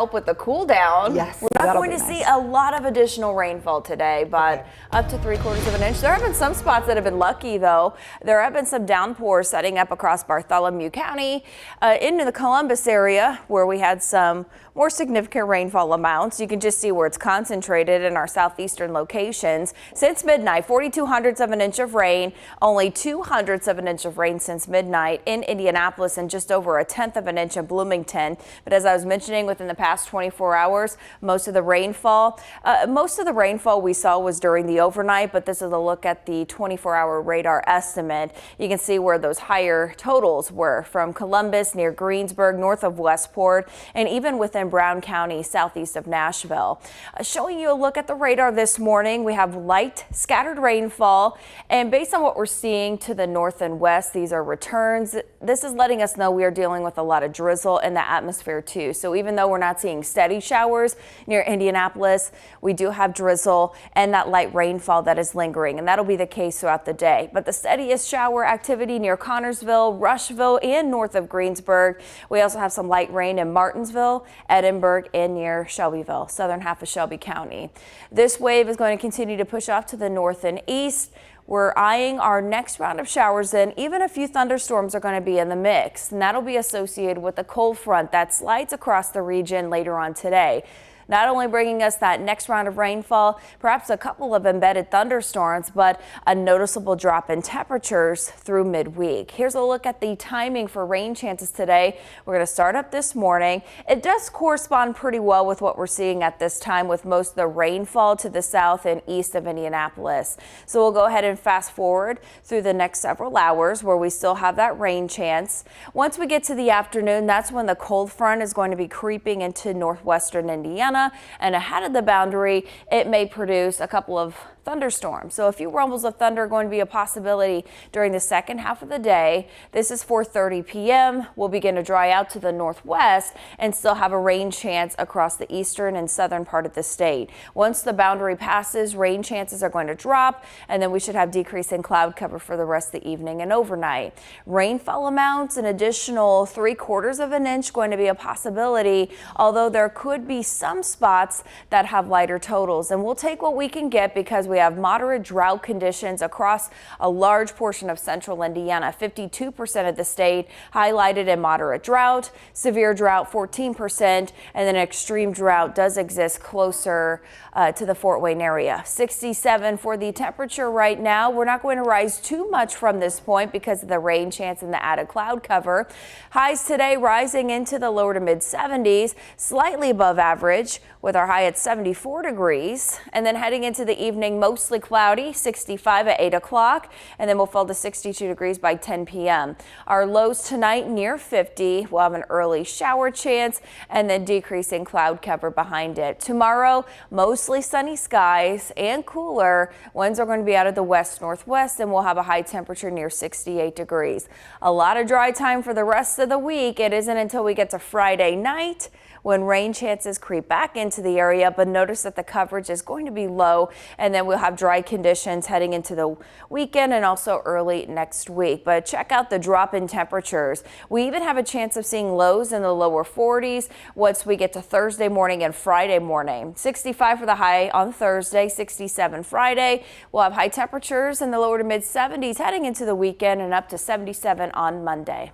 Help with the cool down. Yes, We're not that'll going be to see nice. a lot of additional rainfall today, but up to 3/4 of an inch. There have been some spots that have been lucky, though. There have been some downpours setting up across Bartholomew County into the Columbus area where we had some more significant rainfall amounts. You can just see where it's concentrated in our southeastern locations. Since midnight, 42/100 of an inch of rain, only 2/100 of an inch of rain since midnight in Indianapolis, and just over 1/10 of an inch in Bloomington. But as I was mentioning, within the past 24 hours, most of the rainfall we saw was during the overnight, but this is a look at the 24-hour radar estimate. You can see where those higher totals were from Columbus, near Greensburg, north of Westport, and even within Brown County, southeast of Nashville. Showing you a look at the radar this morning, we have light scattered rainfall, and based on what we're seeing to the north and west, these are returns. This is letting us know we are dealing with a lot of drizzle in the atmosphere too. So even though we're not seeing steady showers near Indianapolis, we do have drizzle and that light rainfall that is lingering, and that'll be the case throughout the day. But the steadiest shower activity near Connorsville, Rushville, and north of Greensburg. We also have some light rain in Martinsville, Edinburgh, and near Shelbyville, southern half of Shelby County. This wave is going to continue to push off to the north and east. We're eyeing our next round of showers, and even a few thunderstorms are going to be in the mix, and that'll be associated with the cold front that slides across the region later on today. Not only bringing us that next round of rainfall, perhaps a couple of embedded thunderstorms, but a noticeable drop in temperatures through midweek. Here's a look at the timing for rain chances today. We're going to start up this morning. It does correspond pretty well with what we're seeing at this time, with most of the rainfall to the south and east of Indianapolis. So we'll go ahead and fast forward through the next several hours where we still have that rain chance. Once we get to the afternoon, that's when the cold front is going to be creeping into northwestern Indiana. And ahead of the boundary, it may produce a couple of thunderstorms. So a few rumbles of thunder are going to be a possibility during the second half of the day. This is 4:30 p.m. We'll begin to dry out to the northwest and still have a rain chance across the eastern and southern part of the state. Once the boundary passes, rain chances are going to drop, and then we should have decrease in cloud cover for the rest of the evening and overnight. Rainfall amounts, an additional 3/4 of an inch going to be a possibility, although there could be some spots that have lighter totals, and we'll take what we can get because we have moderate drought conditions across a large portion of central Indiana. 52% of the state highlighted in moderate drought, severe drought 14%, and then extreme drought does exist closer to the Fort Wayne area. 67 for the temperature right now. We're not going to rise too much from this point because of the rain chance and the added cloud cover. Highs today rising into the lower to mid 70s, slightly above average with our high at 74 degrees, and then heading into the evening, mostly cloudy, 65 at 8 o'clock, and then we'll fall to 62 degrees by 10 p.m. Our lows tonight near 50. We'll have an early shower chance and then decreasing cloud cover behind it. Tomorrow, mostly sunny skies and cooler. Winds are going to be out of the west-northwest, and we'll have a high temperature near 68 degrees. A lot of dry time for the rest of the week. It isn't until we get to Friday night when rain chances creep back into the area, but notice that the coverage is going to be low, and then we'll have dry conditions heading into the weekend and also early next week. But check out the drop in temperatures. We even have a chance of seeing lows in the lower 40s once we get to Thursday morning and Friday morning. 65 for the high on Thursday, 67 Friday. We'll have high temperatures in the lower to mid 70s heading into the weekend and up to 77 on Monday.